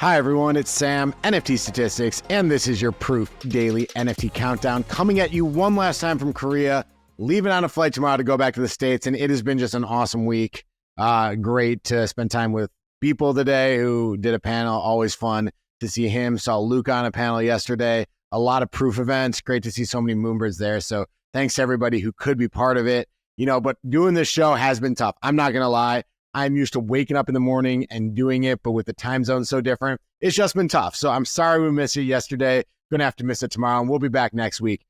Hi everyone, it's Sam, NFTstatistics, and this is your Proof Daily NFT Countdown, coming at you one last time from Korea, leaving on a flight tomorrow to go back to the States, and it has been just an awesome week. Great to spend time with people today who did a panel, always fun to see him. Saw Luke on a panel yesterday, a lot of Proof events, great to see so many Moonbirds there, so thanks to everybody who could be part of it. But doing this show has been tough. I'm not going to lie. I'm used to waking up in the morning and doing it, but with the time zone so different, it's just been tough. So I'm sorry we missed it yesterday. Going to have to miss it tomorrow, and we'll be back next week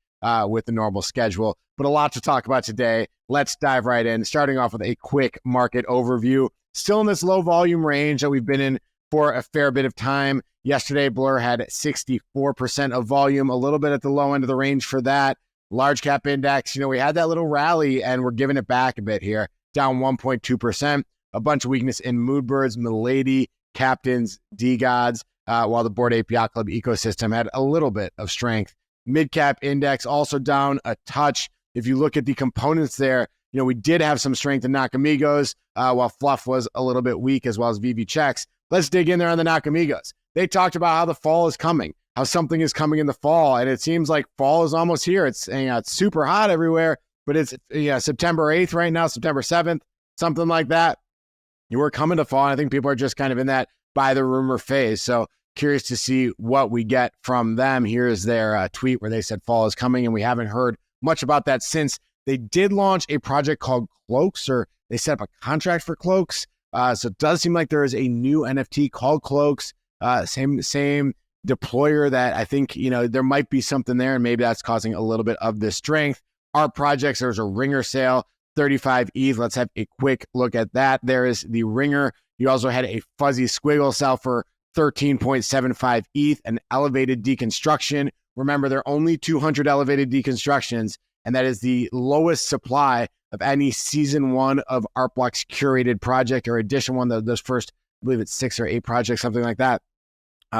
with the normal schedule. But a lot to talk about today. Let's dive right in, starting off with a quick market overview. Still in this low volume range that we've been in for a fair bit of time. Yesterday, Blur had 64% of volume, a little bit at the low end of the range for that. Large cap index, we had that little rally, and we're giving it back a bit here, down 1.2%. A bunch of weakness in Moodbirds, Milady, Captains, D-Gods, while the Bored Ape Yacht Club ecosystem had a little bit of strength. Mid-cap index also down a touch. If you look at the components there, we did have some strength in Nakamigos, while Fluff was a little bit weak, as well as VV Checks. Let's dig in there on the Nakamigos. They talked about how the fall is coming, how something is coming in the fall, and it seems like fall is almost here. It's super hot everywhere, but it's September 8th right now, September 7th, something like that. We're coming to fall, and I think people are just kind of in that buy the rumor phase. So curious to see what we get from them. Here's their tweet where they said fall is coming, and we haven't heard much about that since. They did launch a project called Cloaks, or they set up a contract for Cloaks. So it does seem like there is a new NFT called Cloaks, same deployer that I think, there might be something there, and maybe that's causing a little bit of this strength. Our projects, there's a ringer sale, 35 ETH. Let's have a quick look at that. There is the ringer. You also had a fuzzy squiggle sell for 13.75 ETH, an elevated deconstruction. Remember, there are only 200 elevated deconstructions, and that is the lowest supply of any season one of Artblock's curated project or edition one. Those first, I believe it's 6 or 8 projects, something like that.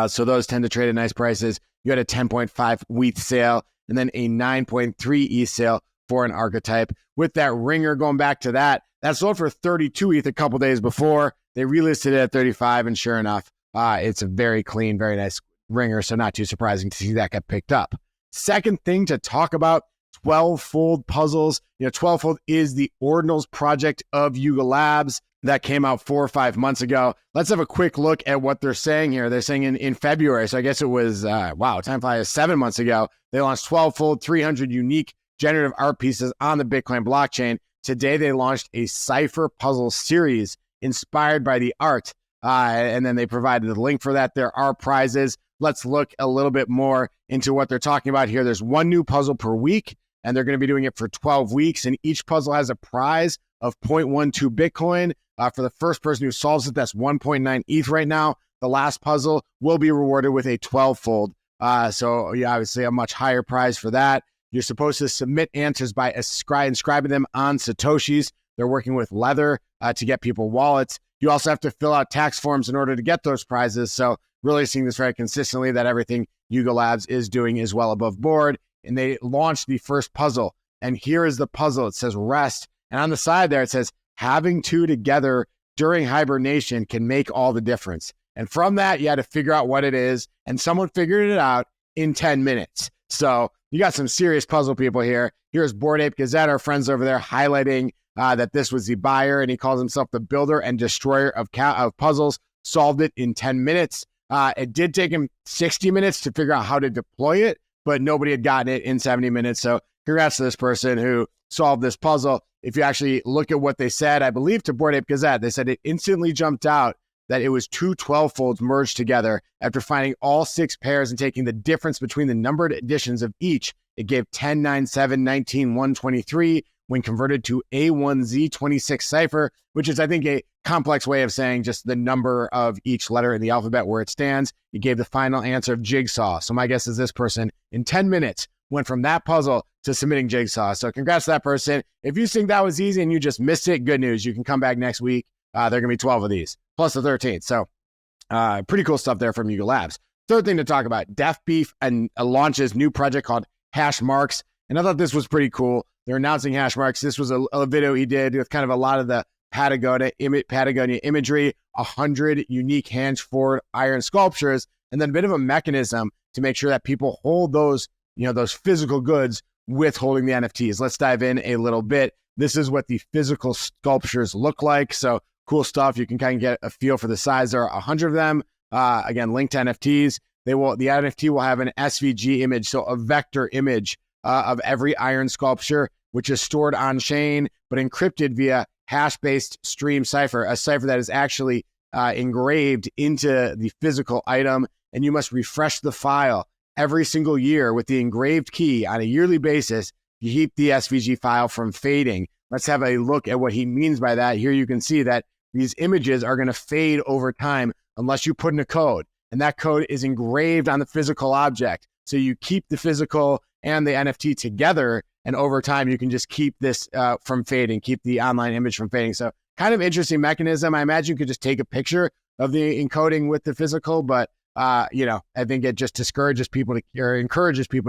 So those tend to trade at nice prices. You had a 10.5 ETH sale and then a 9.3 ETH sale for an archetype. With that ringer, going back to that sold for 32 ETH a couple days before. They relisted it at 35, and sure enough, it's a very clean, very nice ringer, so not too surprising to see that get picked up. Second thing to talk about, TwelveFold puzzles. TwelveFold is the Ordinals project of Yuga Labs that came out 4 or 5 months ago. Let's have a quick look at what they're saying here. They're saying in February, so I guess it was, time flies, 7 months ago, they launched TwelveFold, 300 unique generative art pieces on the Bitcoin blockchain. Today, they launched a cipher puzzle series inspired by the art, and then they provided the link for that. There are prizes. Let's look a little bit more into what they're talking about here. There's one new puzzle per week, and they're going to be doing it for 12 weeks, and each puzzle has a prize of 0.12 Bitcoin. For the first person who solves it, that's 1.9 ETH right now. The last puzzle will be rewarded with a TwelveFold. So obviously a much higher prize for that. You're supposed to submit answers by inscribing them on Satoshis. They're working with Leather to get people wallets. You also have to fill out tax forms in order to get those prizes. So really seeing this very consistently, that everything Yuga Labs is doing is well above board. And they launched the first puzzle. And here is the puzzle. It says rest. And on the side there, it says having two together during hibernation can make all the difference. And from that, you had to figure out what it is. And someone figured it out in 10 minutes. So you got some serious puzzle people here. Here's Bored Ape Gazette, our friends over there, highlighting that this was the buyer, and he calls himself the builder and destroyer of puzzles. Solved it in 10 minutes. It did take him 60 minutes to figure out how to deploy it, but nobody had gotten it in 70 minutes. So congrats to this person who solved this puzzle. If you actually look at what they said, I believe to Bored Ape Gazette, they said it instantly jumped out that it was 2 12-folds merged together. After finding all 6 pairs and taking the difference between the numbered additions of each, it gave 10, 9, 7, 19, 123 when converted to A1Z26 cipher, which is, I think, a complex way of saying just the number of each letter in the alphabet where it stands. It gave the final answer of Jigsaw. So my guess is this person, in 10 minutes, went from that puzzle to submitting Jigsaw. So congrats to that person. If you think that was easy and you just missed it, good news. You can come back next week. There are going to be 12 of these, plus the 13th. So pretty cool stuff there from Yuga Labs. Third thing to talk about, Deafbeef and launches new project called Hashmarks. And I thought this was pretty cool. They're announcing Hashmarks. This was a video he did with kind of a lot of the Patagonia imagery, 100 unique hand-forged iron sculptures, and then a bit of a mechanism to make sure that people hold those, those physical goods with holding the NFTs. Let's dive in a little bit. This is what the physical sculptures look like. So cool stuff. You can kind of get a feel for the size. There are 100 of them. Again, linked to NFTs. The NFT will have an SVG image, so a vector image of every iron sculpture, which is stored on chain, but encrypted via hash-based stream cipher, a cipher that is actually engraved into the physical item. And you must refresh the file every single year with the engraved key on a yearly basis to keep the SVG file from fading. Let's have a look at what he means by that. Here you can see that these images are going to fade over time unless you put in a code. And that code is engraved on the physical object. So you keep the physical and the NFT together, and over time you can just keep this from fading, keep the online image from fading. So kind of interesting mechanism. I imagine you could just take a picture of the encoding with the physical, but I think it just encourages people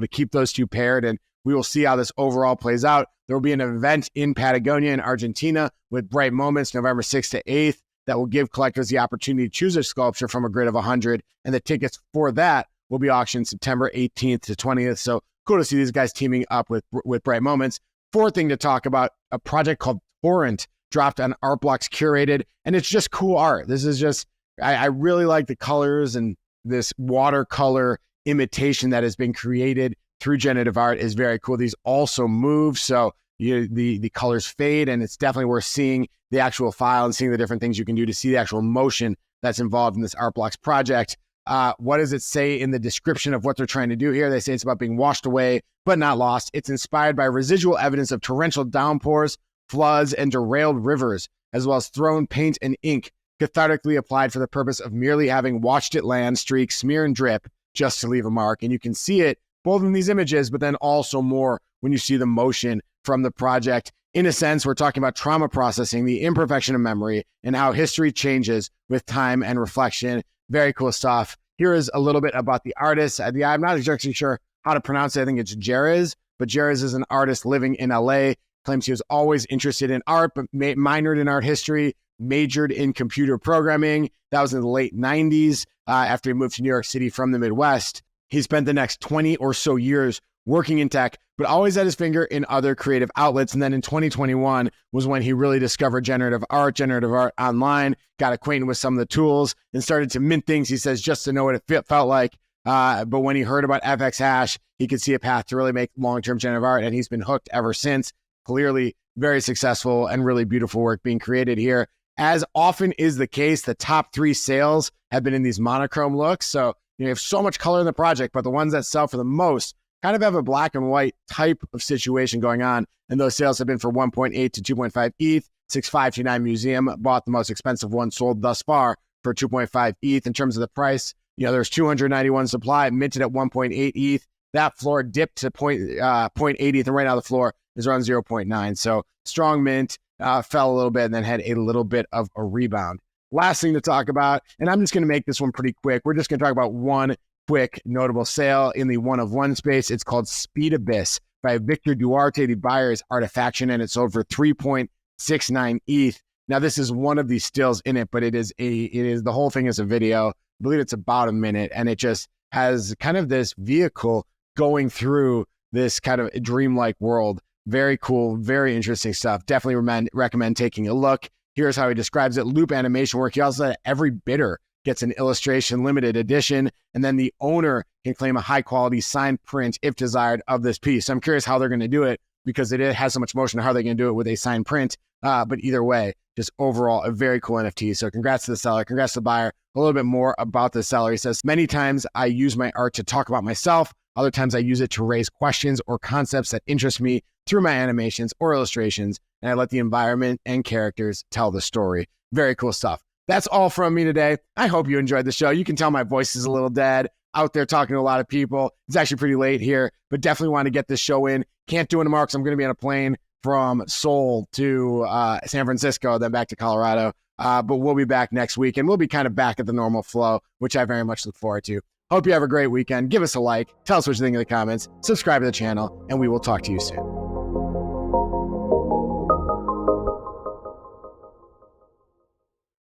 to keep those two paired, and we will see how this overall plays out. There will be an event in Patagonia in Argentina with Bright Moments, November 6th to 8th, that will give collectors the opportunity to choose a sculpture from a grid of 100, and the tickets for that will be auctioned September 18th to 20th. So cool to see these guys teaming up with Bright Moments. Fourth thing to talk about, a project called Torrent dropped on Art Blocks Curated, and it's just cool art. This is just, I really like the colors, and this watercolor imitation that has been created through generative art is very cool. These also move, so the colors fade, and it's definitely worth seeing the actual file and seeing the different things you can do to see the actual motion that's involved in this Art Blocks project. What does it say in the description of what they're trying to do here? They say it's about being washed away, but not lost. It's inspired by residual evidence of torrential downpours, floods, and derailed rivers, as well as thrown paint and ink, cathartically applied for the purpose of merely having watched it land, streak, smear, and drip just to leave a mark. And you can see it both in these images, but then also more when you see the motion from the project. In a sense, we're talking about trauma processing, the imperfection of memory, and how history changes with time and reflection. Very cool stuff. Here is a little bit about the artist. I'm not exactly sure how to pronounce it. I think it's Jeres, but Jeres is an artist living in LA. Claims he was always interested in art, but minored in art history, majored in computer programming. That was in the late 90s after he moved to New York City from the Midwest. He spent the next 20 or so years working in tech, but always had his finger in other creative outlets. And then in 2021 was when he really discovered generative art online, got acquainted with some of the tools, and started to mint things, he says, just to know what it felt like. But when he heard about FX Hash, he could see a path to really make long-term generative art, and he's been hooked ever since. Clearly very successful and really beautiful work being created here. As often is the case, the top 3 sales have been in these monochrome looks. So you have so much color in the project, but the ones that sell for the most kind of have a black and white type of situation going on. And those sales have been for 1.8 to 2.5 ETH. 6529 Museum bought the most expensive one sold thus far for 2.5 ETH. In terms of the price, there's 291 supply, minted at 1.8 ETH. That floor dipped to 0.8 ETH, and right now the floor is around 0.9. So strong mint, fell a little bit, and then had a little bit of a rebound. Last thing to talk about, and I'm just going to make this one pretty quick. We're just going to talk about one quick notable sale in the one-of-one space. It's called Speed Abyss by Victor Duarte. The buyer is Artifaction, and it sold for 3.69 ETH. Now, this is one of these stills in it, but the whole thing is a video. I believe it's about a minute, and it just has kind of this vehicle going through this kind of dreamlike world. Very cool, very interesting stuff. Definitely recommend taking a look. Here's how he describes it. Loop animation work. He also said every bidder gets an illustration limited edition, and then the owner can claim a high quality signed print if desired of this piece. So I'm curious how they're going to do it, because it has so much motion. How are they going to do it with a signed print? But either way, just overall a very cool NFT. So congrats to the seller, congrats to the buyer. A little bit more about the seller. He says, many times I use my art to talk about myself. Other times I use it to raise questions or concepts that interest me through my animations or illustrations, and I let the environment and characters tell the story. Very cool stuff. That's all from me today. I hope you enjoyed the show. You can tell my voice is a little dead, out there talking to a lot of people. It's actually pretty late here, but definitely want to get this show in. Can't do it tomorrow because I'm going to be on a plane from Seoul to San Francisco, then back to Colorado. But we'll be back next week, and we'll be kind of back at the normal flow, which I very much look forward to. Hope you have a great weekend. Give us a like. Tell us what you think in the comments. Subscribe to the channel, and we will talk to you soon.